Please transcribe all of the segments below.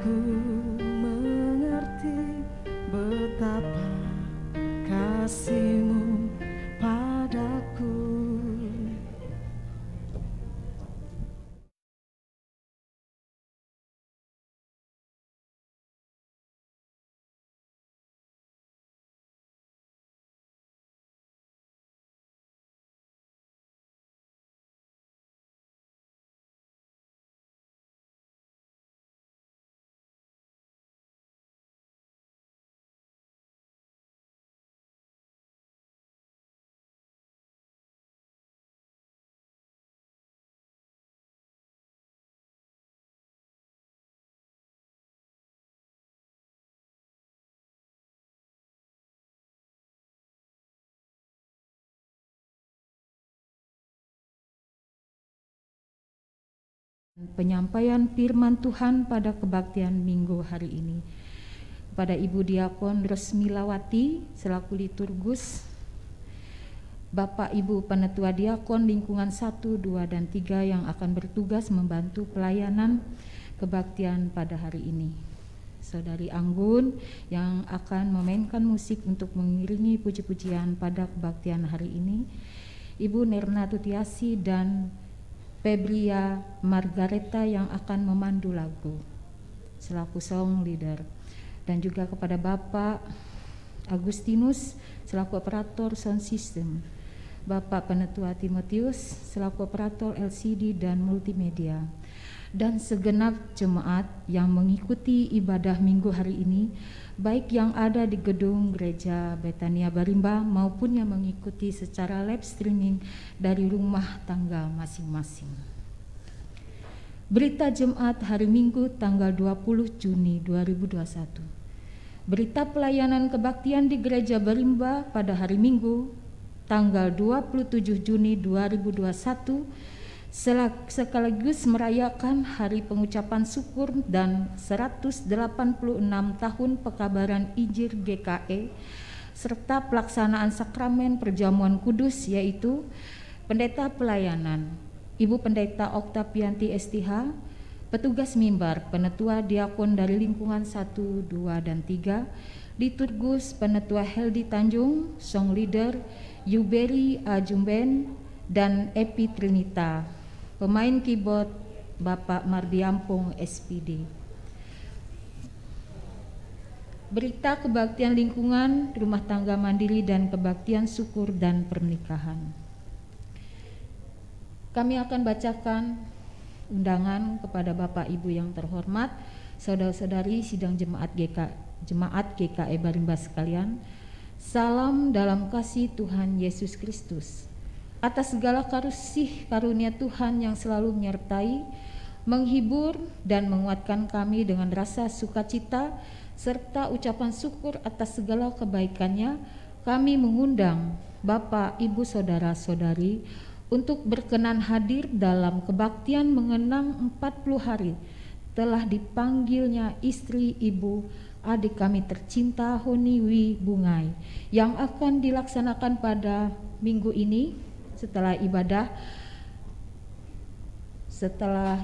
Ku mengerti betapa kasih-Mu padaku. Penyampaian firman Tuhan pada kebaktian minggu hari ini pada Ibu Diakon Resmilawati selaku liturgus, Bapak Ibu Penetua Diakon lingkungan 1, 2, dan 3 yang akan bertugas membantu pelayanan kebaktian pada hari ini. Saudari Anggun yang akan memainkan musik untuk mengiringi puji-pujian pada kebaktian hari ini, Ibu Nerna Tutiasi dan Febria Margareta yang akan memandu lagu selaku song leader, dan juga kepada Bapak Agustinus selaku operator sound system, Bapak Penetua Timotius selaku operator LCD dan multimedia, dan segenap jemaat yang mengikuti ibadah minggu hari ini, baik yang ada di gedung Gereja Betania Barimba maupun yang mengikuti secara live streaming dari rumah tangga masing-masing. Berita Jemaat hari Minggu tanggal 20 Juni 2021. Berita pelayanan kebaktian di Gereja Barimba pada hari Minggu tanggal 27 Juni 2021 sekaligus merayakan Hari Pengucapan Syukur dan 186 tahun Pekabaran Injil GKE serta pelaksanaan sakramen perjamuan kudus, yaitu Pendeta Pelayanan Ibu Pendeta Oktavianti STH, petugas mimbar Penetua Diakon dari lingkungan 1, 2, dan 3, liturgus Penetua Heldi Tanjung, song leader Yuberi Ajumben dan Epi Trinita, pemain keyboard Bapak Mardiampung SPD. Berita kebaktian lingkungan, rumah tangga mandiri, dan kebaktian syukur dan pernikahan. Kami akan bacakan undangan kepada Bapak Ibu yang terhormat, saudara-saudari sidang jemaat GKE Barimba sekalian. Salam dalam kasih Tuhan Yesus Kristus. Atas segala kasih karunia Tuhan yang selalu menyertai, menghibur, dan menguatkan kami dengan rasa sukacita serta ucapan syukur atas segala kebaikannya, kami mengundang Bapak, Ibu, Saudara-saudari untuk berkenan hadir dalam kebaktian mengenang 40 hari telah dipanggilnya istri, ibu, adik kami tercinta Honiwi Bungai, yang akan dilaksanakan pada minggu ini setelah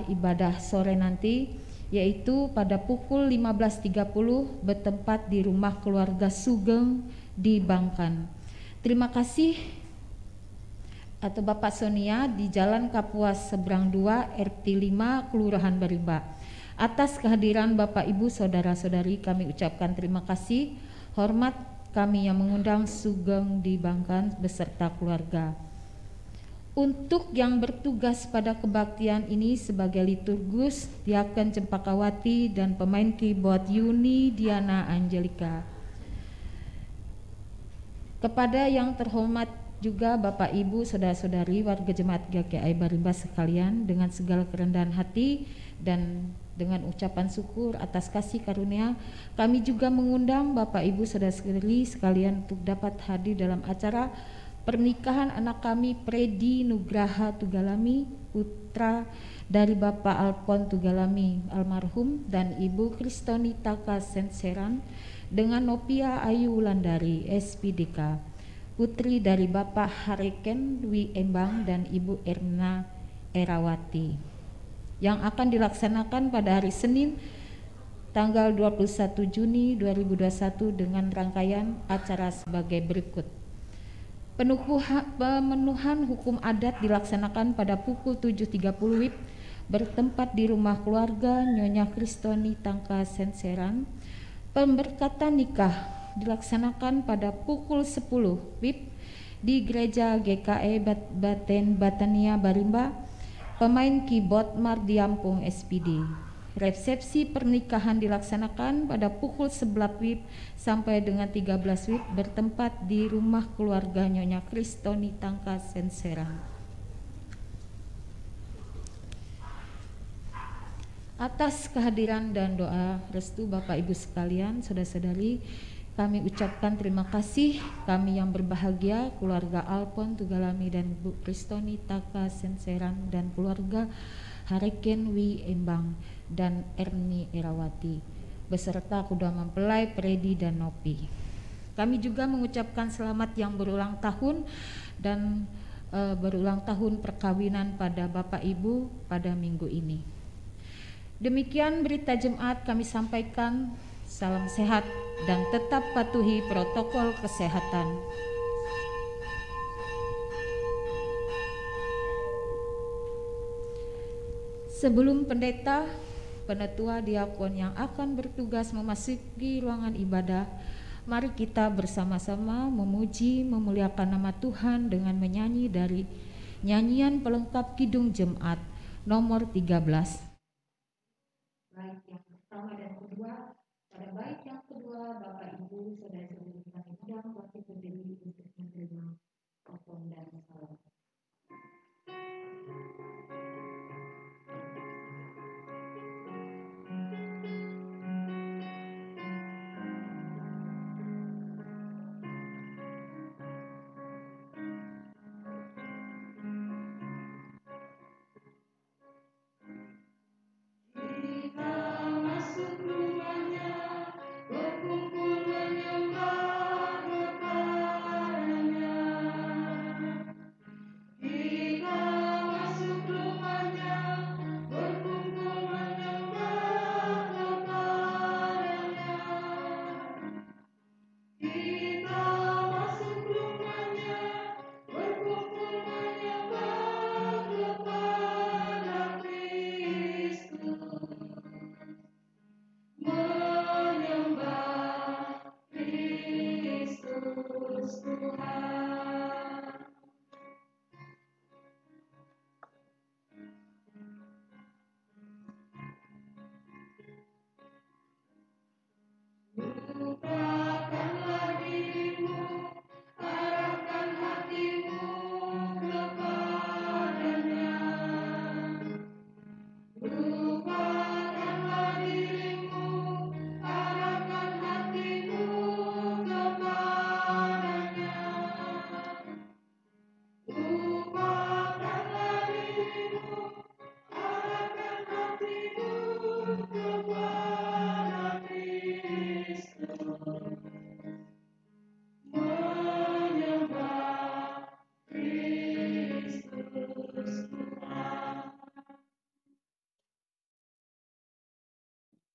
ibadah sore nanti, yaitu pada pukul 15.30 bertempat di rumah keluarga Sugeng di Bangkan. Terima kasih atau Bapak Sonia di Jalan Kapuas Seberang 2 RT 5 Kelurahan Barimba. Atas kehadiran Bapak Ibu Saudara-saudari, kami ucapkan terima kasih. Hormat kami yang mengundang Sugeng di Bangkan beserta keluarga. Untuk yang bertugas pada kebaktian ini sebagai liturgus, Diaken Cempakawati dan pemain keyboard Yuni Diana Angelika. Kepada yang terhormat juga Bapak Ibu Saudara-saudari warga jemaat GKI Barimba sekalian, dengan segala kerendahan hati dan dengan ucapan syukur atas kasih karunia, kami juga mengundang Bapak Ibu Saudara-saudari sekalian untuk dapat hadir dalam acara pernikahan anak kami Predi Nugraha Tugalami, putra dari Bapak Alpon Tugalami almarhum, dan Ibu Kristonita Senseran dengan Nopia Ayu Wulandari SPDK, putri dari Bapak Hareken Dwi Embang dan Ibu Erna Erawati, yang akan dilaksanakan pada hari Senin tanggal 21 Juni 2021 dengan rangkaian acara sebagai berikut. Pemenuhan hukum adat dilaksanakan pada pukul 7.30 WIB bertempat di rumah keluarga Nyonya Kristoni Tangka Senseran. Pemberkatan nikah dilaksanakan pada pukul 10 WIB di Gereja GKE Baten Batania Barimba. Pemain keyboard Mardiampung SPD. Resepsi pernikahan dilaksanakan pada pukul 11 WIB sampai dengan 13 WIB bertempat di rumah keluarga Nyonya Kristoni Tangka Senseran. Atas kehadiran dan doa restu Bapak Ibu sekalian, saudara-saudari, kami ucapkan terima kasih. Kami yang berbahagia, keluarga Alpon Tugalami dan Bu Kristoni Tangka Senseran dan keluarga Hareken Wi Embang dan Erni Erawati beserta kedua mempelai Predi dan Nopi. Kami juga mengucapkan selamat yang berulang tahun dan berulang tahun perkawinan pada Bapak Ibu pada minggu ini. Demikian berita Jemaat kami sampaikan. Salam sehat dan tetap patuhi protokol kesehatan. Sebelum pendeta, penetua diakon yang akan bertugas memasuki ruangan ibadah, mari kita bersama-sama memuji memuliakan nama Tuhan dengan menyanyi dari nyanyian pelengkap Kidung Jemaat nomor 13. Baik yang pertama dan kedua, pada bait yang kedua Bapak Ibu saudara-saudari kami undang waktu berdiri untuk menerima telepon dan salam.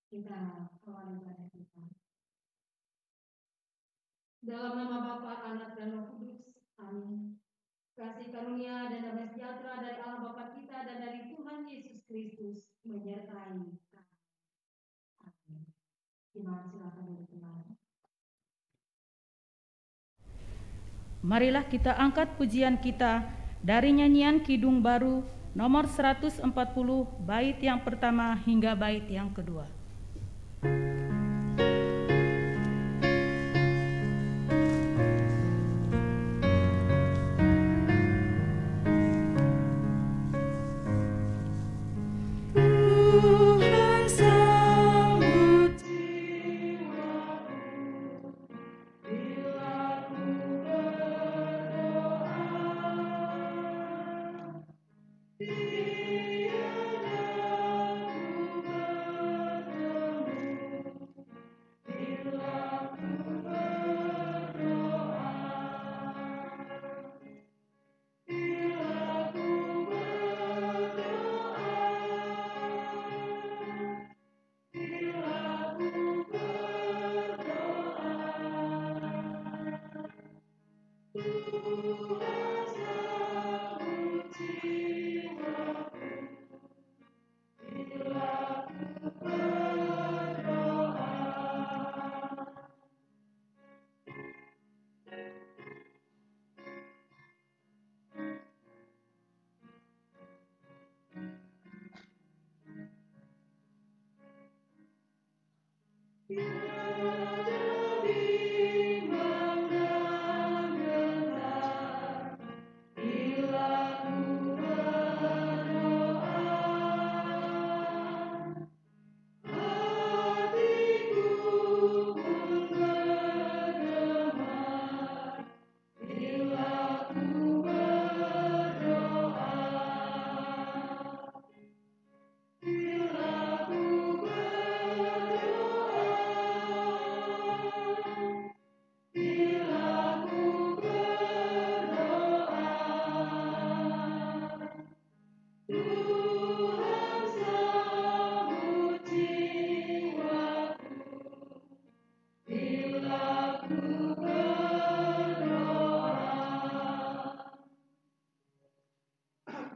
Kita awali ibadah kita. Dalam nama Bapa, Anak dan Roh Kudus. Amin. Kasih karunia dan damai sejahtera dari Allah Bapa kita dan dari Tuhan Yesus Kristus menyertai. Amin. Silakan duduk kembali. Marilah kita angkat pujian kita dari nyanyian Kidung Baru nomor 140 bait yang pertama hingga bait yang kedua.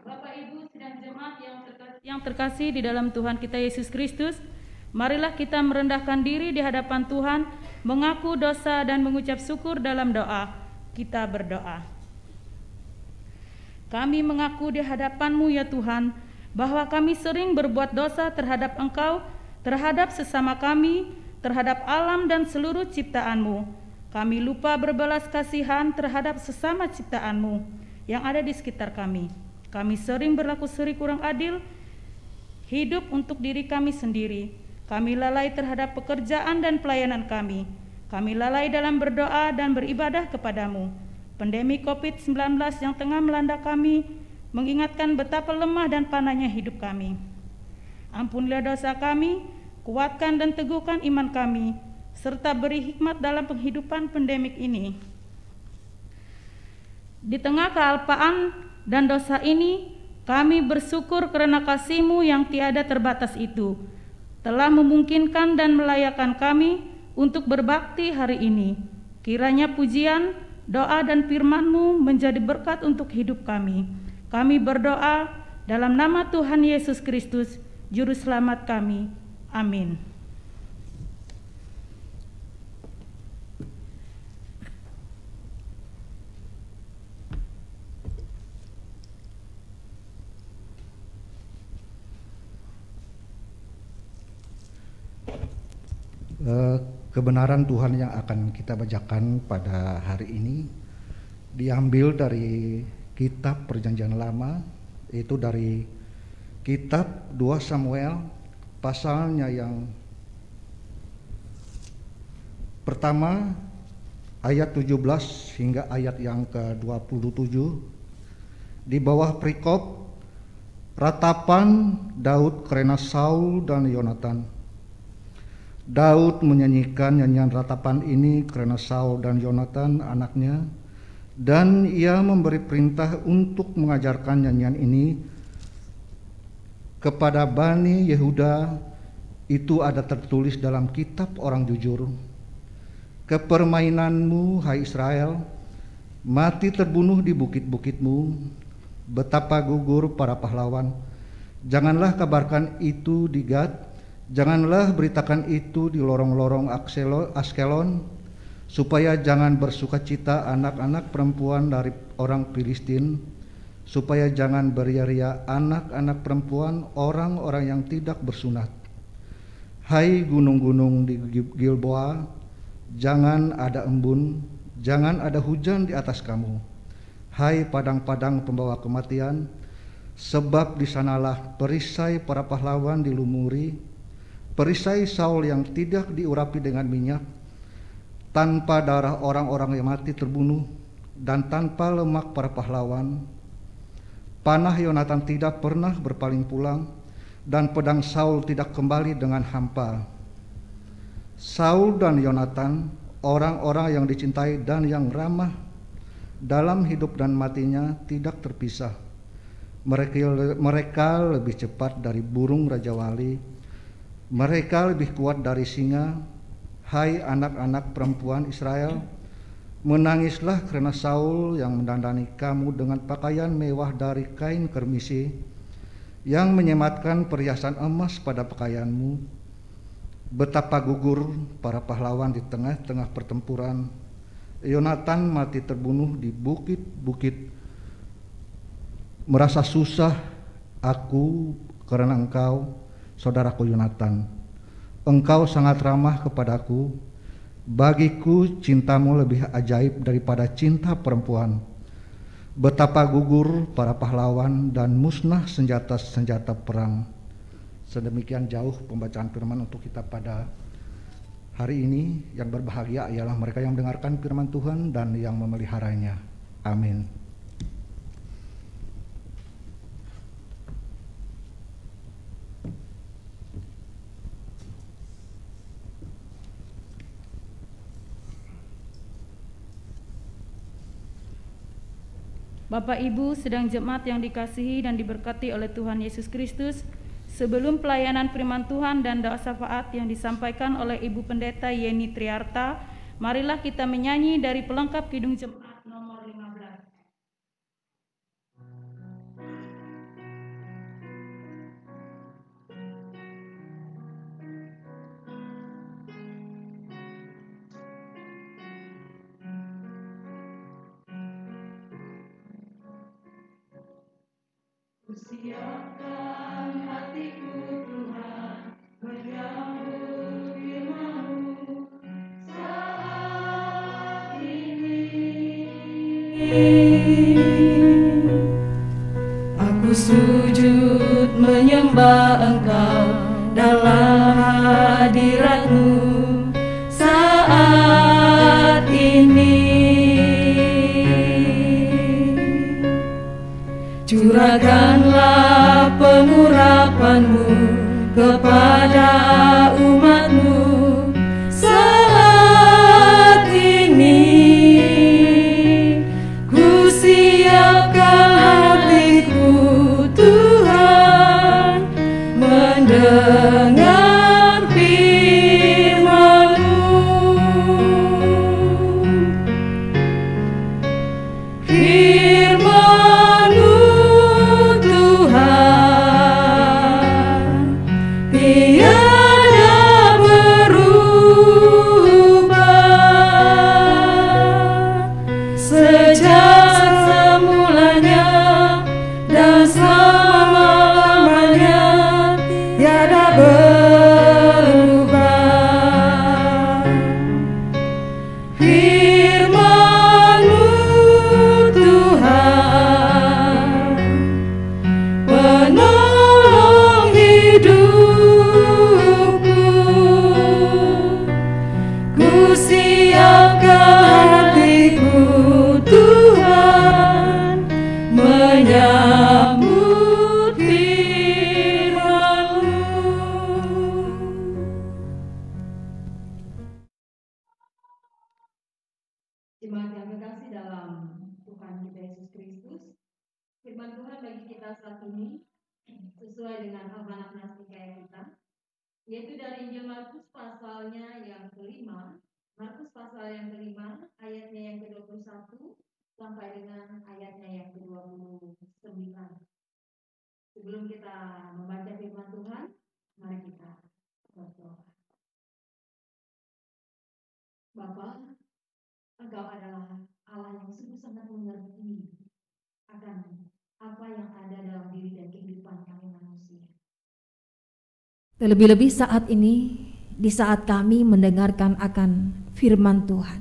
Bapak, Ibu, sidang jemaat yang terkasih di dalam Tuhan kita Yesus Kristus, marilah kita merendahkan diri di hadapan Tuhan, mengaku dosa dan mengucap syukur dalam doa. Kita berdoa. Kami mengaku di hadapan-Mu ya Tuhan, bahwa kami sering berbuat dosa terhadap Engkau, terhadap sesama kami, terhadap alam dan seluruh ciptaan-Mu. Kami lupa berbelas kasihan terhadap sesama ciptaan-Mu yang ada di sekitar kami. Kami sering berlaku seri kurang adil, hidup untuk diri kami sendiri. Kami lalai terhadap pekerjaan dan pelayanan kami. Kami lalai dalam berdoa dan beribadah kepadamu. Pandemi COVID-19 yang tengah melanda kami mengingatkan betapa lemah dan panahnya hidup kami. Ampunilah dosa kami, kuatkan dan teguhkan iman kami, serta beri hikmat dalam penghidupan pandemik ini. Di tengah kealpaan dan dosa ini, kami bersyukur karena kasih-Mu yang tiada terbatas itu telah memungkinkan dan melayakkan kami untuk berbakti hari ini. Kiranya pujian, doa dan firman-Mu menjadi berkat untuk hidup kami. Kami berdoa dalam nama Tuhan Yesus Kristus, Juru Selamat kami. Amin. Kebenaran Tuhan yang akan kita bacakan pada hari ini diambil dari kitab Perjanjian Lama, yaitu dari kitab 2 Samuel pasalnya yang pertama ayat 17 hingga ayat yang ke-27 di bawah perikop ratapan Daud karena Saul dan Yonatan. Daud menyanyikan nyanyian ratapan ini karena Saul dan Yonatan anaknya, dan ia memberi perintah untuk mengajarkan nyanyian ini kepada Bani Yehuda. Itu ada tertulis dalam kitab orang jujur. Kepermainanmu, hai Israel, mati terbunuh di bukit-bukitmu, betapa gugur para pahlawan. Janganlah kabarkan itu di Gad, janganlah beritakan itu di lorong-lorong Askelon, supaya jangan bersukacita anak-anak perempuan dari orang Filistin, supaya jangan beria-ria anak-anak perempuan orang-orang yang tidak bersunat. Hai gunung-gunung di Gilboa, jangan ada embun, jangan ada hujan di atas kamu. Hai padang-padang pembawa kematian, sebab di sanalah perisai para pahlawan dilumuri, perisai Saul yang tidak diurapi dengan minyak, tanpa darah orang-orang yang mati terbunuh, dan tanpa lemak para pahlawan. Panah Yonatan tidak pernah berpaling pulang, dan pedang Saul tidak kembali dengan hampa. Saul dan Yonatan, orang-orang yang dicintai dan yang ramah, dalam hidup dan matinya tidak terpisah. Mereka lebih cepat dari burung Raja Wali, mereka lebih kuat dari singa. Hai anak-anak perempuan Israel, menangislah karena Saul yang mendandani kamu dengan pakaian mewah dari kain kermisi, yang menyematkan perhiasan emas pada pakaianmu. Betapa gugur para pahlawan di tengah-tengah pertempuran. Yonatan mati terbunuh di bukit-bukit. Merasa susah aku karena engkau, saudaraku Yonatan. Engkau sangat ramah kepadaku. Bagiku cintamu lebih ajaib daripada cinta perempuan. Betapa gugur para pahlawan dan musnah senjata-senjata perang. Sedemikian jauh pembacaan firman untuk kita pada hari ini. Yang berbahagia ialah mereka yang mendengarkan firman Tuhan dan yang memeliharanya. Amin. Bapak Ibu sedang jemaat yang dikasihi dan diberkati oleh Tuhan Yesus Kristus, sebelum pelayanan firman Tuhan dan doa syafaat yang disampaikan oleh Ibu Pendeta Yeni Triarta, marilah kita menyanyi dari pelengkap Kidung Jemaat nomor 15. Siapkan hatiku Tuhan, menyambut firman-Mu saat ini. Aku sujud menyembah Engkau dalam hadirat-Mu saat ini. Curahkanlah pengurapan-Mu kepada umat-Mu saat ini. Ku siapkan hatiku Tuhan, mendengar firman-Mu. Firman-Mu tiada berubah, sejak semulanya dan selama-lamanya tiada berubah. Firman-Mu Tuhan, penolong hidupku. Ku siapkan hatiku Tuhan, menyambut firman-Mu. Jemaat yang kekasih dalam Tuhan kita Yesus Kristus, firman Tuhan bagi kita saat ini sesuai dengan amanat nastikaya kita, yaitu dari Injil Markus pasalnya yang kelima, Markus pasal yang kelima, ayatnya yang ke-21 sampai dengan ayatnya yang ke-29. Sebelum kita membaca firman Tuhan, mari kita berdoa. Bapa, Engkau adalah Allah yang sungguh sangat mengerti akan apa yang ada dalam diri dan kehidupan kami manusia. Terlebih-lebih saat ini, di saat kami mendengarkan akan firman Tuhan,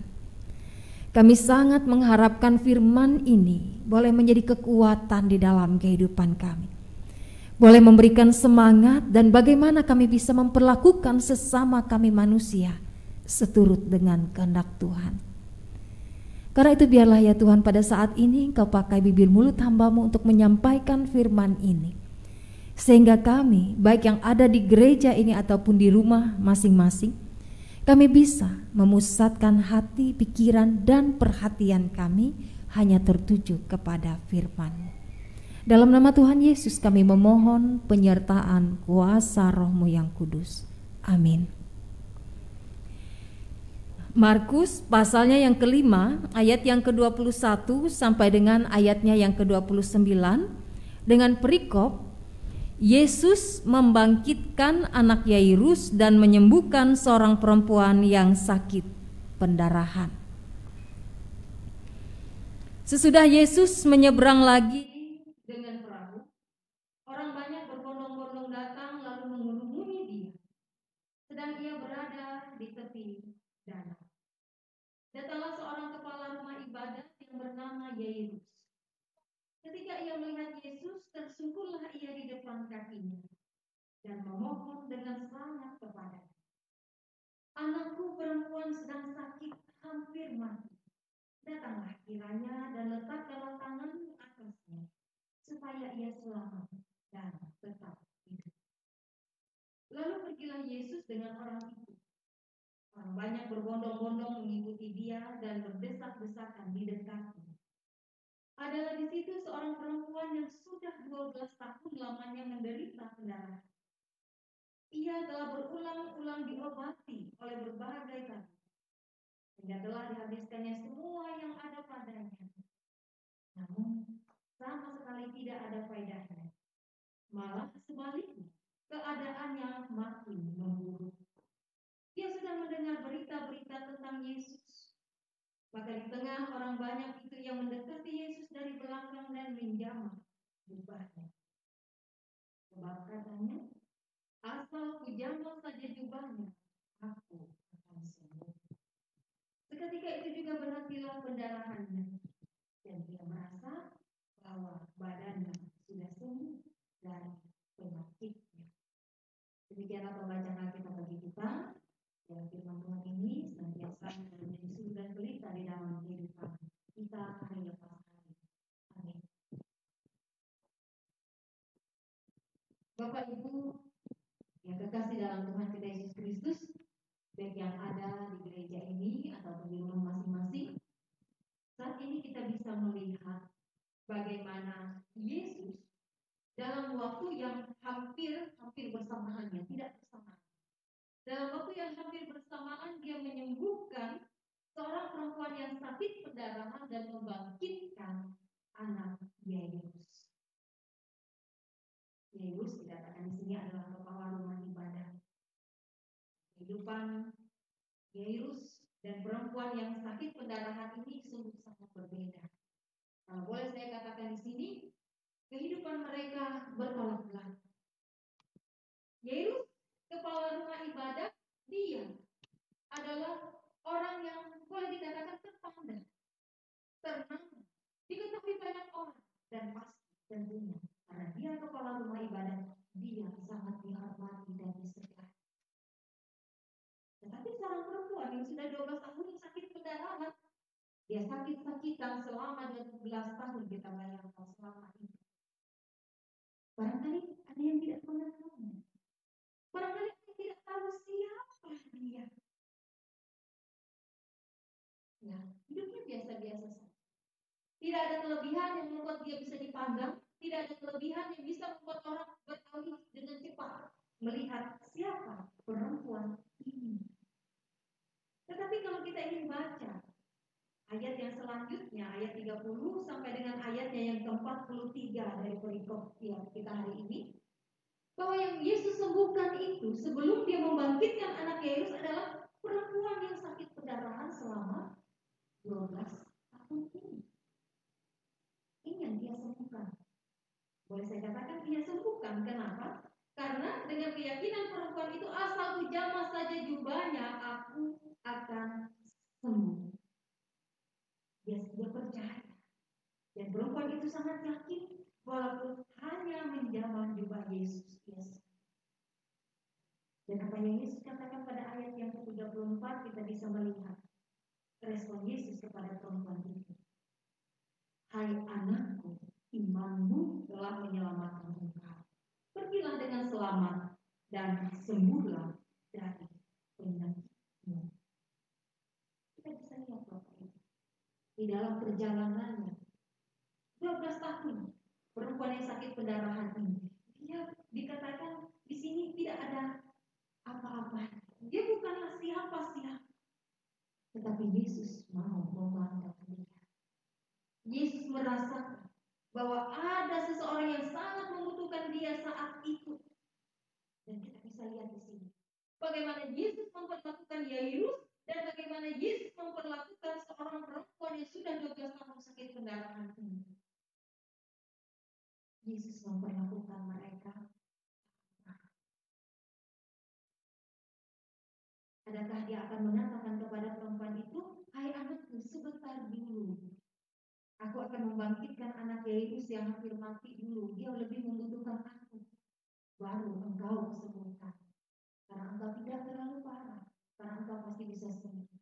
kami sangat mengharapkan firman ini boleh menjadi kekuatan di dalam kehidupan kami, boleh memberikan semangat dan bagaimana kami bisa memperlakukan sesama kami manusia seturut dengan kehendak Tuhan. Karena itu biarlah ya Tuhan pada saat ini Engkau pakai bibir mulut hamba-Mu untuk menyampaikan firman ini, sehingga kami baik yang ada di gereja ini ataupun di rumah masing-masing, kami bisa memusatkan hati, pikiran dan perhatian kami hanya tertuju kepada firman-Mu. Dalam nama Tuhan Yesus kami memohon penyertaan kuasa Roh-Mu yang kudus. Amin. Markus pasalnya yang kelima, ayat yang ke-21 sampai dengan ayatnya yang ke-29, dengan perikop Yesus membangkitkan anak Yairus dan menyembuhkan seorang perempuan yang sakit pendarahan. Sesudah Yesus menyeberang lagi dengan perahu, orang banyak berbondong-bondong datang lalu mengerumuni Dia. Sedang berada di tepi danau. Datanglah seorang kepala rumah ibadat yang bernama Yairus. Ketika ia melihat Yesus, tersungkurlah ia di depan kakinya dan memohon dengan sangat kepadanya. Anakku perempuan sedang sakit, hampir mati. Datanglah kiranya dan letakkanlah tanganmu atasnya, supaya ia selamat dan tetap hidup. Lalu pergilah Yesus dengan orang itu. Orang banyak berbondong-bondong mengikuti dia dan berdesak-desakan di dekatnya. Adalah di situ seorang perempuan yang sudah 12 tahun lamanya menderita pendarahan. Ia telah berulang-ulang diobati oleh berbagai tabib, hingga telah dihabiskannya semua yang ada padanya. Namun sama sekali tidak ada faedahnya. Malah sebaliknya, keadaannya makin memburuk. Dia sudah mendengar berita-berita tentang Yesus. Maka di tengah orang banyak itu yang mendekati Yesus dari belakang dan menjamah jubahnya. Sebab katanya, asal ku jamah saja jubahnya, aku akan sembuh. Seketika itu juga berhentilah pendarahannya, dan dia merasa bahwa badannya sudah sembuh dari penyakitnya. Demikianlah pembacaan Alkitab bagi kita. Yang firman Tuhan ini senantiasa menjadi sumber dan pelita di dalam kehidupan kita hari lepas hari. Amin. Bapak Ibu yang kekasih dalam Tuhan kita Yesus Kristus, baik yang ada di gereja ini atau di rumah masing-masing, saat ini kita bisa melihat bagaimana Yesus dalam waktu yang hampir bersamaannya, tidak bersamaan. Dalam waktu yang hampir bersamaan dia menyembuhkan seorang perempuan yang sakit pendarahan dan membangkitkan anak Yairus. Yairus dikatakan di sini adalah kepala rumah ibadah. Kehidupan Yairus dan perempuan yang sakit pendarahan ini sungguh sangat berbeda. Kalau boleh saya katakan di sini, kehidupan mereka bertolak belakang. Yairus, kepala rumah ibadah, dia adalah orang yang boleh dikatakan terpandang, ternama, diketahui banyak orang, dan pasti tentunya karena dia kepala rumah ibadah, dia sangat dihormati dan disegani. Tetapi seorang perempuan yang sudah 12 tahun yang sakit pendarahan, dia sakit-sakitan selama 12 tahun, kita bayangkan selama itu. Barangkali ada yang tidak mengenalnya. Barangkali ada yang tidak tahu siapa dia. Ya, hidupnya biasa-biasa saja. Tidak ada kelebihan yang membuat dia bisa dipandang. Tidak ada kelebihan yang bisa membuat orang beralih dengan cepat melihat siapa perempuan ini. Tetapi kalau kita ingin baca ayat yang selanjutnya, ayat 30 sampai dengan ayatnya yang ke-43 dari perikop kita hari ini, bahwa yang Yesus sembuhkan itu sebelum dia membangkitkan anak Yairus adalah perempuan yang sakit pendarahan selama 12 tahun ini. Ini yang dia sembuhkan. Boleh saya katakan dia sembuhkan. Kenapa? Karena dengan keyakinan perempuan itu, asal ku jamah saja jubahnya, aku akan sembuh. Dia percaya. Dan perempuan itu sangat yakin walaupun hanya menjamah jubah Yesus. Dan apa yang Yesus katakan pada ayat yang ke-34, kita bisa melihat respon Yesus kepada perempuan itu. Hai anakku, imanmu telah menyelamatkan engkau. Pergilah dengan selamat dan sembuhlah dari penyakitmu. Kita bisa lihat Bapak Ibu, di dalam perjalanannya 12 tahun perempuan yang sakit pendarahan ini, dia dikatakan di sini tidak ada apa-apa. Dia bukanlah siapa-siapa, tetapi Yesus mau memandang dia. Yesus merasakan bahwa ada seseorang yang sangat membutuhkan dia saat itu. Dan kita bisa lihat di sini bagaimana Yesus memperlakukan Yairus dan bagaimana Yesus memperlakukan seorang perempuan yang sudah 12 tahun sakit pendarahan ini. Yesus memperlakukan mereka. Ada Adakah dia akan mengatakan kepada perempuan itu, hai anakku, sebentar dulu. Aku akan membangkitkan anak Yairus yang hampir mati dulu. Dia lebih membutuhkan aku. Baru engkau sembuhkan. Karena engkau tidak terlalu parah. Karena engkau pasti bisa sembuh.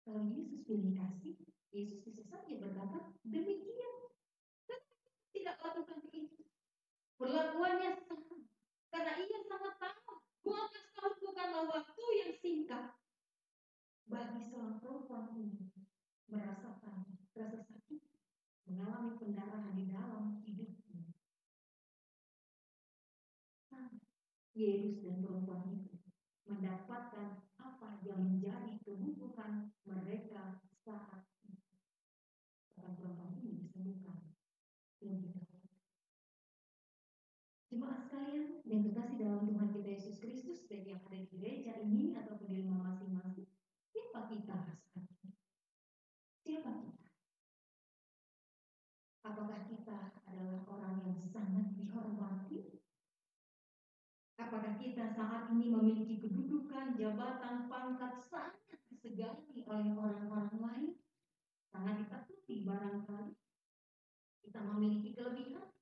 Kalau Yesus pilih kasih, Yesus bisa saja berkata, demikian. Dan tidak lakukan itu. Perlakuannya sama. Karena ia sangat tahu. 12 tahun bukanlah waktu yang singkat. Bagi seorang perempuan ini merasakan rasa sakit, mengalami pendarahan di dalam hidupnya. Yesus dan perempuan itu mendapatkan apa yang menjadi kebutuhan mereka saat itu. Perempuan ini disembuhkan. Jemaat sekalian yang kekasih dalam Tuhan kita Yesus Kristus, baik yang ada di gereja ini ataupun di rumah masing-masing, siapa kita saat ini? Siapa kita? Apakah kita adalah orang yang sangat dihormati? Apakah kita saat ini memiliki kedudukan, jabatan, pangkat sangat disegani oleh orang-orang lain? Sangat ditakuti barangkali. Kita memiliki kelebihan.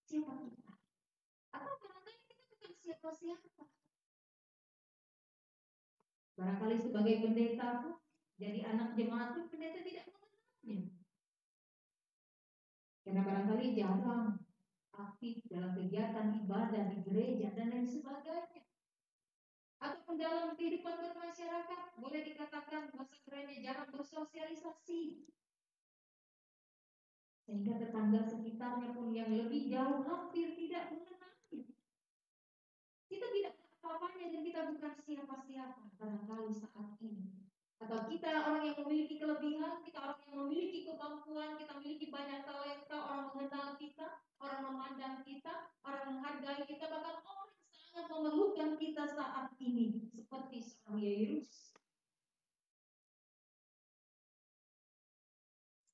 Siapa kita? Atau barangkali kita bukan siapa-siapa. Barangkali sebagai pendeta pun, jadi anak jemaat pun pendeta tidak mengenalnya. Karena barangkali jarang aktif dalam kegiatan ibadah di gereja dan lain sebagainya. Ataupun dalam kehidupan bermasyarakat, boleh dikatakan bahasa kerennya jarang bersosialisasi. Sehingga tetangga sekitarnya pun yang lebih jauh hampir tidak mengenalnya. Kita tidak apa-apanya dan kita bukan siapa-siapa barangkali saat ini. Atau kita orang yang memiliki kelebihan, kita orang yang memiliki kemampuan, kita memiliki banyak talenta, orang mengenal kita, orang memandang kita, orang menghargai kita, bahkan orang sangat memerlukan kita saat ini, seperti seorang Yairus.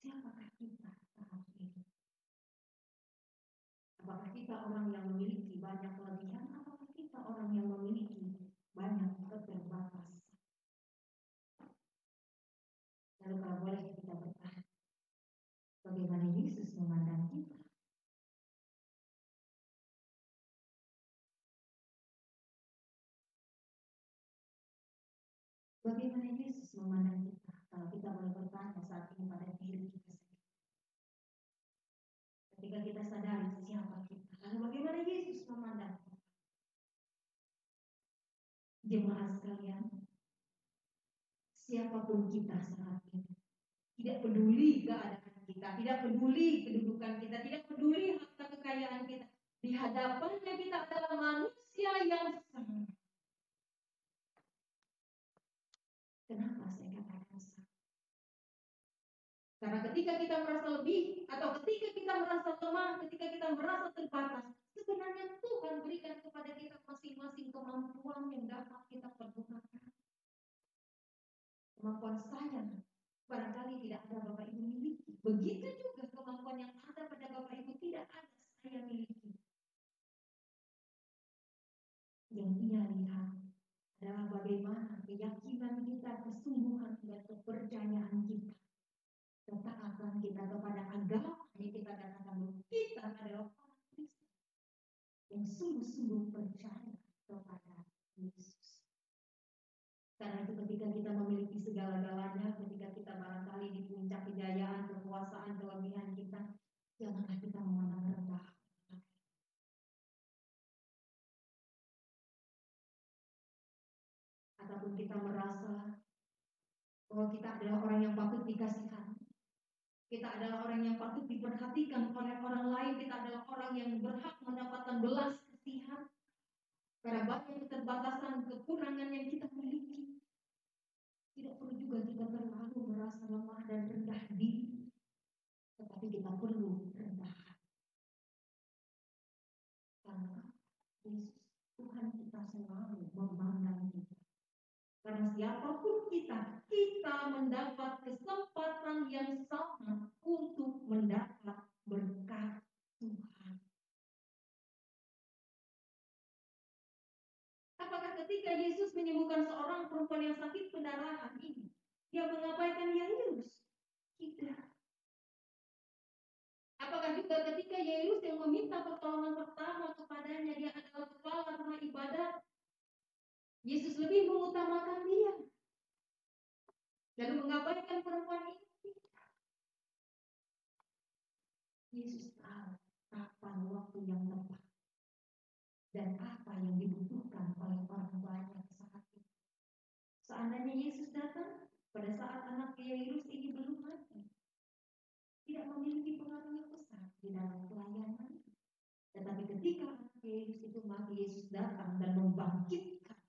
Siapakah kita saat ini? Apakah kita orang yang memiliki banyak kelebihan, apakah kita orang yang memiliki banyak keterbatasan? Lalu kalau boleh kita bertanya, bagaimana Yesus memandang kita? Bagaimana Yesus memandang kita? Kalau kita boleh bertanya saat ini pada diri kita sendiri. Ketika kita sadari siapa kita, lalu bagaimana Yesus memandang kita? Jemaat sekalian, siapapun kita saat ini, tidak peduli keadaan kita, tidak peduli kedudukan kita, tidak peduli harta kekayaan kita. Di hadapannya kita adalah manusia yang sama. Kenapa saya katakan sama? Karena ketika kita merasa lebih, atau ketika kita merasa lemah, ketika kita merasa terbatas, sebenarnya Tuhan berikan kepada kita masing-masing kemampuan yang dapat kita pergunakan. Kemampuan saya barangkali tidak ada Bapak Ibu miliki. Begitu juga kemampuan yang ada pada Bapak Ibu tidak ada saya miliki. Yang ia lihat adalah bagaimana keyakinan kita, kesungguhan dan kepercayaan kita, ketaatan kita kepada agama yang kita katakan bahwa kita adalah orang Kristen yang sungguh-sungguh percaya kepada Yesus. Karena itu ketika kita memiliki segala-galanya, ketika kita barangkali di puncak kejayaan, kekuasaan, kelebihan kita, janganlah kita memandang rendah. Ataupun kita merasa bahwa kita adalah orang yang patut dikasihani. Kita adalah orang yang patut diperhatikan oleh orang lain. Kita adalah orang yang berhak mendapatkan belas kasihan. Karena banyak keterbatasan, kekurangan yang kita miliki. Tidak perlu juga kita terlalu merasa lemah dan rendah diri. Tetapi kita perlu rendah hati. Karena Yesus, Tuhan kita selalu memandang kita. Karena siapapun kita, kita mendapat kesempatan yang sama untuk mendapat berkat Tuhan. Apakah ketika ketika Yesus menyembuhkan seorang perempuan yang sakit pendarahan ini, dia mengabaikan Yairus? Tidak. Apakah juga ketika Yairus yang meminta pertolongan pertama kepadanya, dia adalah kepala rumah ibadat, Yesus lebih mengutamakan dia, lalu mengabaikan perempuan ini? Yesus tahu kapan waktu yang tepat dan apa yang dibutuhkan oleh orang banyak saat itu. Seandainya Yesus datang pada saat anak Yairus ini belum mati, tidak memiliki pengaruh yang besar di dalam pelayanan. Tetapi ketika anak Yairus itu mati, Yesus datang dan membangkitkan.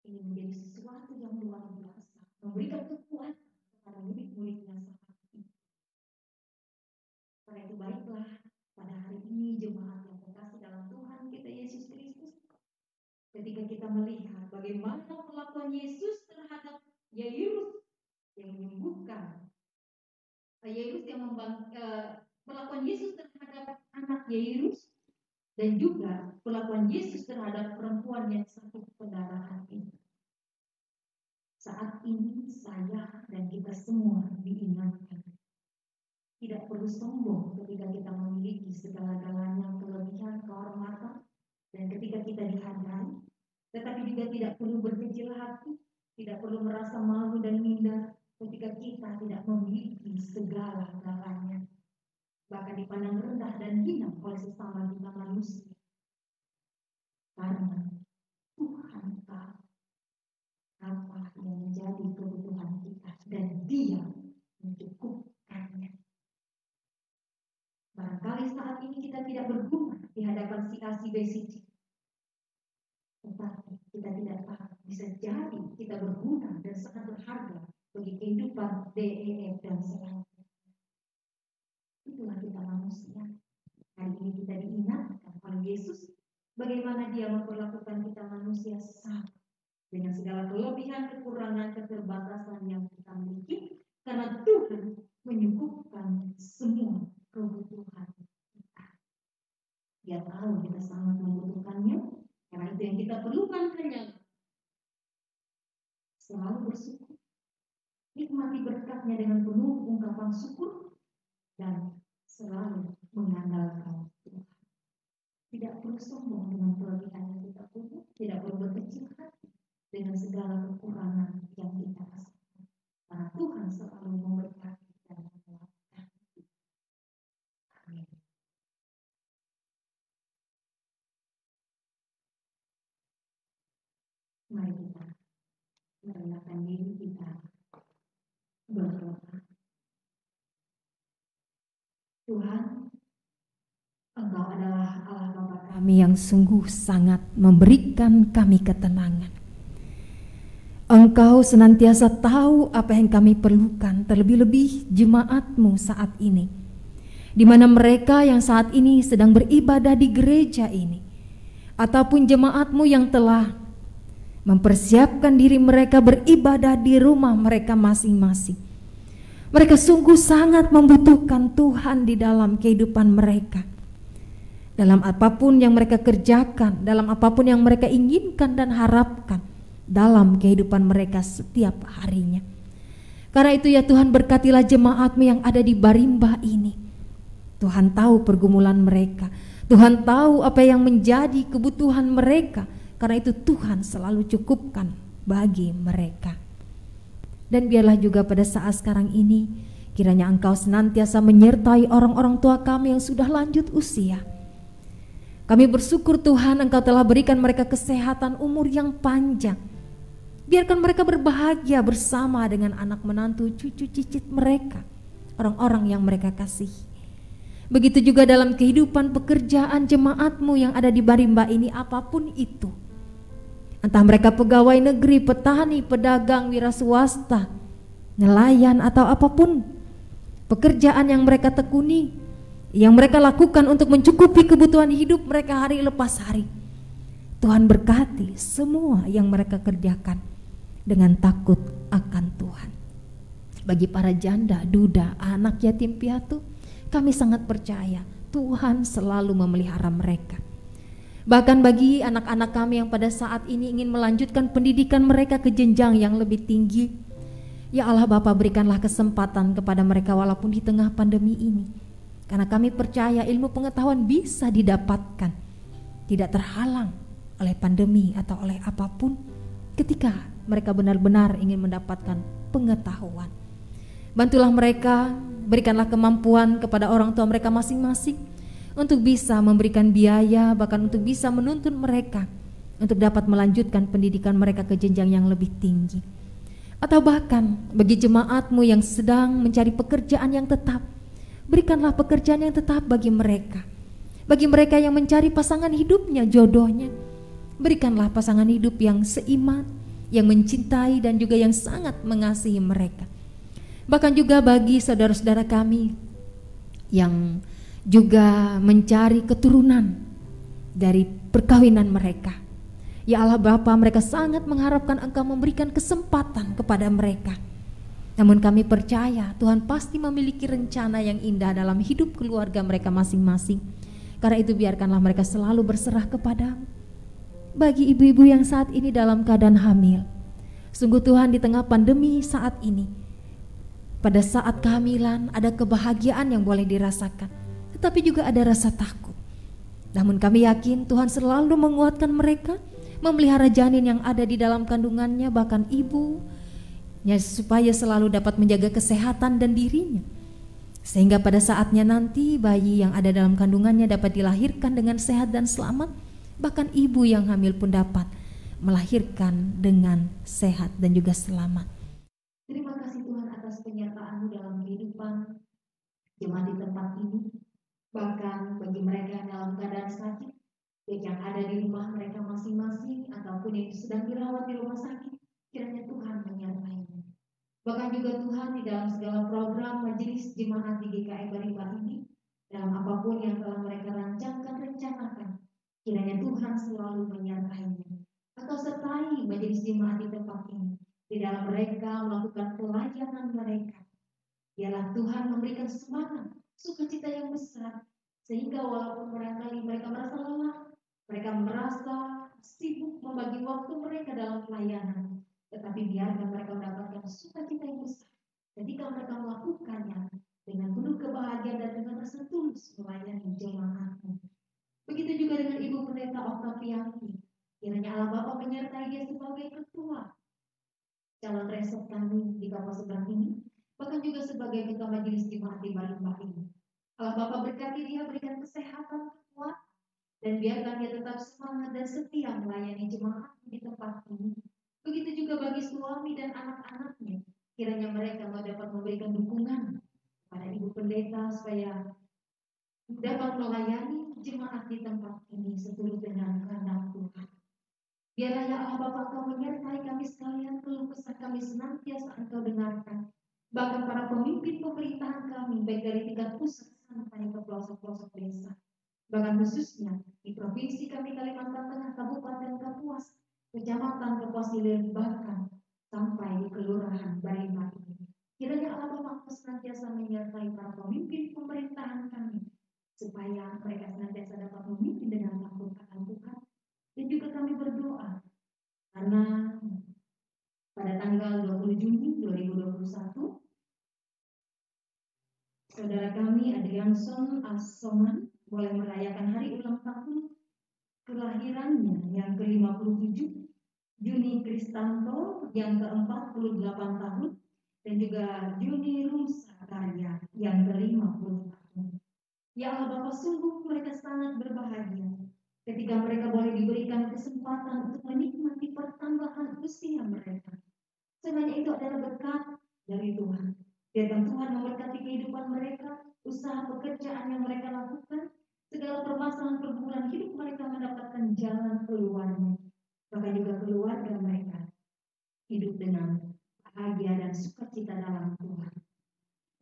Ini menjadi sesuatu yang luar biasa, memberikan kekuatan kepada murid-muridnya saat itu. Karena itu baiklah pada hari ini jemaat yang terkasih dalam Tuhan kita Yesus Kristus, ketika kita melihat bagaimana perlakuan Yesus terhadap Yairus yang menyembuhkan, Yairus yang perlakuan Yesus terhadap anak Yairus, dan juga perlakuan Yesus terhadap perempuan yang sakit pendarahan ini. Saat ini saya dan kita semua diingatkan, tidak perlu sombong ketika kita memiliki segala-galanya kelebihan, kehormatan, dan ketika kita dihargai. Tetapi juga tidak perlu berkecil hati, tidak perlu merasa malu dan minder ketika kita tidak memiliki segala-galanya, bahkan dipandang rendah dan hina oleh sesama kita manusia. Karena Tuhan tahu apa yang menjadi kebutuhan kita dan Dia mencukupkannya. Barangkali saat ini kita tidak berguna di hadapan si A, si B, si C. Tetapi kita tidak tahu, bisa jadi kita berguna dan sangat berharga bagi kehidupan D, E, F, dan selanjutnya. Itulah kita manusia. Hari ini kita diingatkan oleh Yesus bagaimana Dia memperlakukan kita manusia sama, dengan segala kelebihan, kekurangan, keterbatasan yang kita miliki, karena Tuhan menyukupkan semua kebutuhan kita. Dia tahu kita sangat membutuhkannya, karena itu yang kita perlukan hanya selalu bersyukur, nikmati berkatnya dengan penuh ungkapan syukur, dan selalu mengandalkan Tuhan. Tidak perlu sombong dengan kelebihan yang kita punya, tidak perlu berkecil hati dengan segala kekurangan yang kita rasakan, karena Tuhan selalu memberkati dan menguatkan kita. Amin. Mari kita merendahkan diri kita, berdoa. Tuhan, Engkau adalah Allah Bapa kami yang sungguh sangat memberikan kami ketenangan. Engkau senantiasa tahu apa yang kami perlukan, terlebih-lebih jemaat-Mu saat ini, di mana mereka yang saat ini sedang beribadah di gereja ini, ataupun jemaat-Mu yang telah mempersiapkan diri mereka beribadah di rumah mereka masing-masing. Mereka sungguh sangat membutuhkan Tuhan di dalam kehidupan mereka, dalam apapun yang mereka kerjakan, dalam apapun yang mereka inginkan dan harapkan dalam kehidupan mereka setiap harinya. Karena itu ya Tuhan, berkatilah jemaat-Mu yang ada di Barimba ini. Tuhan tahu pergumulan mereka, Tuhan tahu apa yang menjadi kebutuhan mereka. Karena itu Tuhan selalu cukupkan bagi mereka. Dan biarlah juga pada saat sekarang ini, kiranya Engkau senantiasa menyertai orang-orang tua kami yang sudah lanjut usia. Kami bersyukur Tuhan, Engkau telah berikan mereka kesehatan, umur yang panjang. Biarkan mereka berbahagia bersama dengan anak menantu, cucu cicit mereka, orang-orang yang mereka kasihi. Begitu juga dalam kehidupan pekerjaan jemaat-Mu yang ada di Barimba ini, apapun itu. Entah mereka pegawai negeri, petani, pedagang, wira swasta, nelayan, atau apapun pekerjaan yang mereka tekuni, yang mereka lakukan untuk mencukupi kebutuhan hidup mereka hari lepas hari. Tuhan berkati semua yang mereka kerjakan dengan takut akan Tuhan. Bagi para janda, duda, anak yatim piatu, kami sangat percaya Tuhan selalu memelihara mereka. Bahkan bagi anak-anak kami yang pada saat ini ingin melanjutkan pendidikan mereka ke jenjang yang lebih tinggi, ya Allah Bapa, berikanlah kesempatan kepada mereka walaupun di tengah pandemi ini. Karena kami percaya ilmu pengetahuan bisa didapatkan, tidak terhalang oleh pandemi atau oleh apapun ketika mereka benar-benar ingin mendapatkan pengetahuan. Bantulah mereka, berikanlah kemampuan kepada orang tua mereka masing-masing untuk bisa memberikan biaya, bahkan untuk bisa menuntun mereka untuk dapat melanjutkan pendidikan mereka ke jenjang yang lebih tinggi. Atau bahkan bagi jemaatmu yang sedang mencari pekerjaan yang tetap, berikanlah pekerjaan yang tetap bagi mereka. Bagi mereka yang mencari pasangan hidupnya, jodohnya, berikanlah pasangan hidup yang seiman, yang mencintai dan juga yang sangat mengasihi mereka. Bahkan juga bagi saudara-saudara kami yang juga mencari keturunan dari perkawinan mereka. Ya Allah Bapa, mereka sangat mengharapkan Engkau memberikan kesempatan kepada mereka. Namun kami percaya Tuhan pasti memiliki rencana yang indah dalam hidup keluarga mereka masing-masing. Karena itu biarkanlah mereka selalu berserah kepadamu. Bagi ibu-ibu yang saat ini dalam keadaan hamil, sungguh Tuhan di tengah pandemi saat ini, pada saat kehamilan ada kebahagiaan yang boleh dirasakan, tetapi juga ada rasa takut. Namun kami yakin Tuhan selalu menguatkan mereka, memelihara janin yang ada di dalam kandungannya, bahkan ibunya, supaya selalu dapat menjaga kesehatan dan dirinya, sehingga pada saatnya nanti bayi yang ada dalam kandungannya dapat dilahirkan dengan sehat dan selamat. Bahkan ibu yang hamil pun dapat melahirkan dengan sehat dan juga selamat. Terima kasih Tuhan atas penyertaan-Mu dalam kehidupan jemaat di tempat ini. Bahkan bagi mereka yang dalam keadaan sakit, baik yang ada di rumah mereka masing-masing ataupun yang sedang dirawat di rumah sakit, kiranya Tuhan menyertai-nya. Bahkan juga Tuhan di dalam segala program majelis jemaat di GKI Barimba ini, dalam apapun yang telah mereka rencanakan, kiranya Tuhan selalu menyertai-nya. Atau sertai majelis jemaat di tempat ini, di dalam mereka melakukan pelayanan mereka. Biarlah Tuhan memberikan semangat, sukacita yang besar, sehingga walaupun barangkali mereka merasa lelah, mereka merasa sibuk membagi waktu mereka dalam pelayanan, tetapi biarkan mereka mendapatkan sukacita yang besar ketika mereka melakukannya dengan penuh kebahagiaan dan dengan rasa tulus melayani jemaatnya. Begitu juga dengan Ibu Pendeta Oktavianti, kiranya Allah Bapa menyertai dia sebagai ketua calon resep kami di kapal seberang ini, bahkan juga sebagai ketua majelis jemaat di Barimba ini. Allah Bapa berkati dia, berikan kesehatan, kekuatan, dan biarkan dia tetap semangat dan setia melayani jemaat di tempat ini. Begitu juga bagi suami dan anak-anaknya, kiranya mereka mau dapat memberikan dukungan pada Ibu Pendeta supaya dapat melayani jemaat di tempat ini seturut dengan kehendak Tuhan. Biarlah ya Allah Bapa Engkau menyertai kami sekalian, keluh kesah kami senantiasa Engkau dengarkan. Bahkan para pemimpin pemerintahan kami, baik dari tingkat pusat sampai ke pelosok-pelosok desa. Bahkan khususnya di provinsi kami Kalimantan Tengah, Kabupaten Kapuas, Kecamatan Kapuas Hilir, bahkan sampai di Kelurahan Barimba ini. Kiranya Allah Bapa Engkau senantiasa menyertai para pemimpin pemerintahan kami, supaya mereka senantiasa dapat memimpin dengan takut akan Tuhan. Dan juga kami berdoa karena pada tanggal 20 Juni 2021 saudara kami Adrianson Asoman boleh merayakan hari ulang tahun kelahirannya yang ke-57, Juni Kristanto yang ke-48 tahun, dan juga Juni Rumsa Karya yang ke-50 tahun. Ya Allah Bapa, sungguh mereka sangat berbahagia ketika mereka boleh diberikan kesempatan untuk menikmati pertambahan usia mereka. Sebenarnya itu adalah berkat dari Tuhan. Biarkan Tuhan memberkati kehidupan mereka, usaha pekerjaan yang mereka lakukan, segala permasalahan pergumulan hidup mereka mendapatkan jalan keluarnya. Bahkan juga keluarga mereka hidup dengan bahagia dan sukacita dalam Tuhan.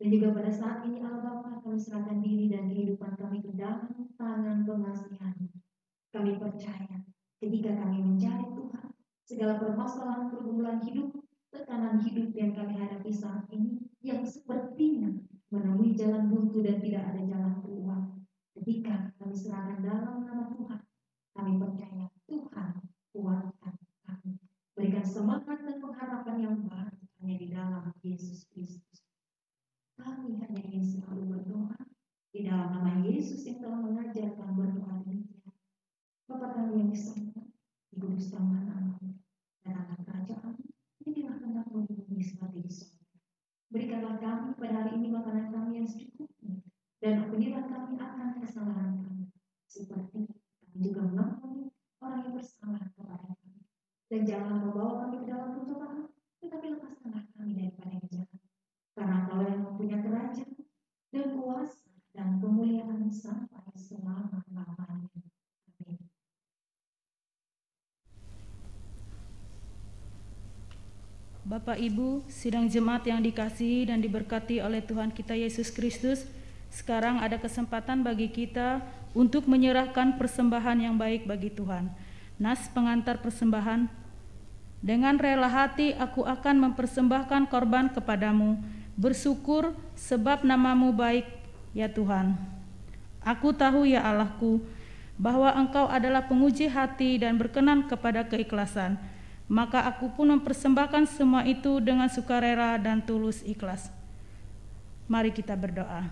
Dan juga pada saat ini Allah Bapa, kami serahkan diri dan kehidupan kami ke dalam tangan pengasihan. Kami percaya ketika kami mencari Tuhan, segala permasalahan pergumulan hidup, tekanan hidup yang kami hadapi saat ini, yang sepertinya menemui jalan buntu dan tidak ada jalan keluar. Ketika kami serahkan dalam nama Tuhan, Kami percaya Tuhan kuatkan kami. Berikan semangat dan pengharapan yang baru hanya di dalam Yesus Kristus. Kami hanya ingin selalu berdoa di dalam nama Yesus yang telah mengajarkan berdoa demikian. Bapa kami yang di surga, dikuduskanlah namamu, datanglah kerajaan-Mu, jadilah kehendak-Mu di bumi seperti di surga. Berikanlah kami pada hari ini makanan kami yang secukupnya, dan ampunilah kami akan kesalahan kami, seperti kami juga mengampuni orang yang bersalah kepada kami. Dan janganlah membawa kami ke dalam pencobaan, tetapi lepaskanlah kami daripada yang jahat. Karena Engkau yang mempunyai kerajaan dan kuasa dan kemuliaan sampai selama-lamanya. Amin. Bapak Ibu, sidang jemaat yang dikasihi dan diberkati oleh Tuhan kita Yesus Kristus, sekarang ada kesempatan bagi kita untuk menyerahkan persembahan yang baik bagi Tuhan. Nas pengantar persembahan, dengan rela hati aku akan mempersembahkan korban kepadamu, bersyukur sebab namamu baik, ya Tuhan. Aku tahu ya Allahku, bahwa Engkau adalah penguji hati dan berkenan kepada keikhlasan. Maka aku pun mempersembahkan semua itu dengan sukarela dan tulus ikhlas. Mari kita berdoa.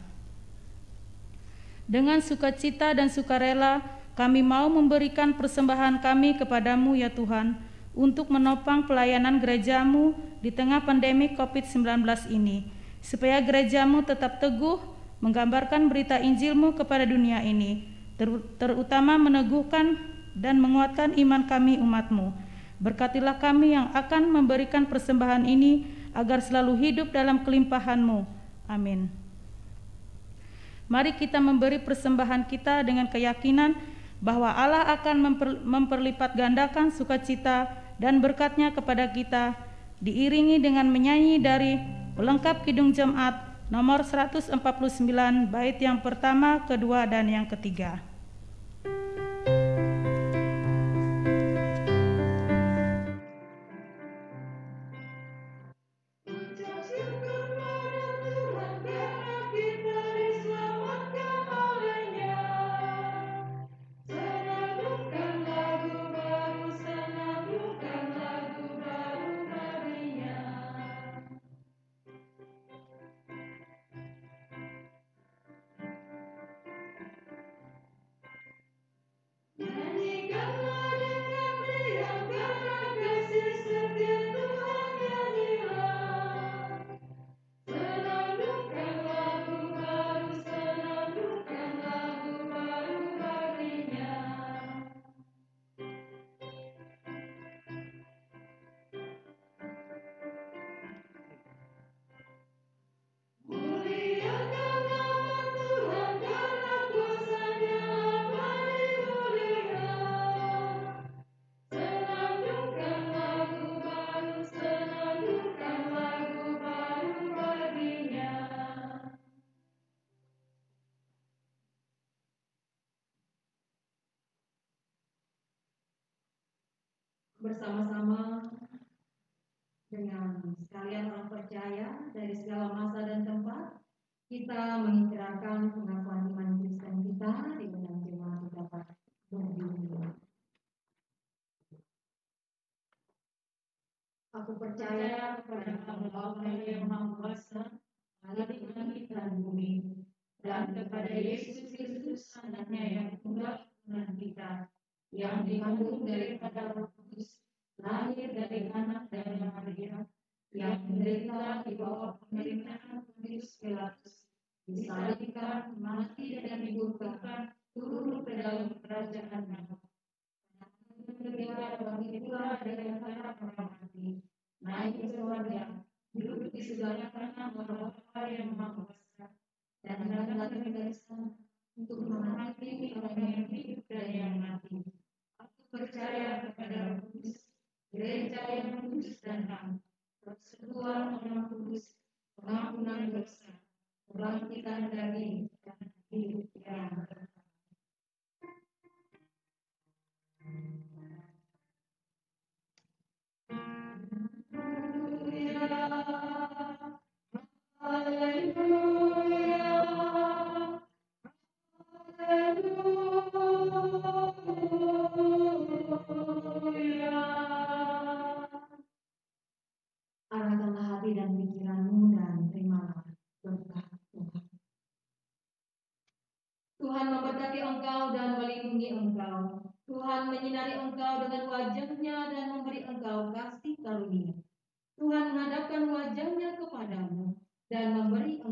Dengan sukacita dan sukarela, kami mau memberikan persembahan kami kepadamu ya Tuhan, untuk menopang pelayanan gerejamu di tengah pandemi COVID-19 ini, supaya gerejamu tetap teguh menggambarkan berita Injilmu kepada dunia ini, terutama meneguhkan dan menguatkan iman kami umatmu. Berkatilah kami yang akan memberikan persembahan ini agar selalu hidup dalam kelimpahan-Mu. Amin. Mari kita memberi persembahan kita dengan keyakinan bahwa Allah akan memperlipat gandakan sukacita dan berkat-Nya kepada kita, diiringi dengan menyanyi dari pelengkap Kidung Jemaat nomor 149 bait yang pertama, kedua, dan yang ketiga. Bersama-sama dengan sekalian orang percaya dari segala masa dan tempat, kita mengikrarkan pengakuan iman Kristen kita di dalam jemaat kita dapat berdiri. Aku percaya kepada Allah yang Maha Kuasa, Allah di langit dan bumi, dan kepada Yesus Kristus, Anaknya yang tunggal dengan kita, yang dikandung daripada Roh Kudus, lahir dari anak dan Maria, yang menderita di bawah pemerintahan Pontius Pilatus, disalibkan, mati dan dikuburkan, turun ke dalam kerajaan-Nya. Ketika bangkit pula dari antara orang mati, naik ke surga, duduk di sebelah kanan Allah yang Maha Kuasa, dan akan datang dari sana untuk menghakimi orang yang hidup dan yang mati. Aku percaya kepada Roh Kudus, gereja yang kudus dan ham, persekutuan orang kudus, pengampunan dosa, kebangkitan dari dan hidup yang kekal. Haleluya, haleluya. engkau dan melindungi engkau. Tuhan menyinari engkau dengan wajah-Nya dan memberi engkau kasih karunia. Tuhan menghadapkan wajah-Nya kepadamu dan memberi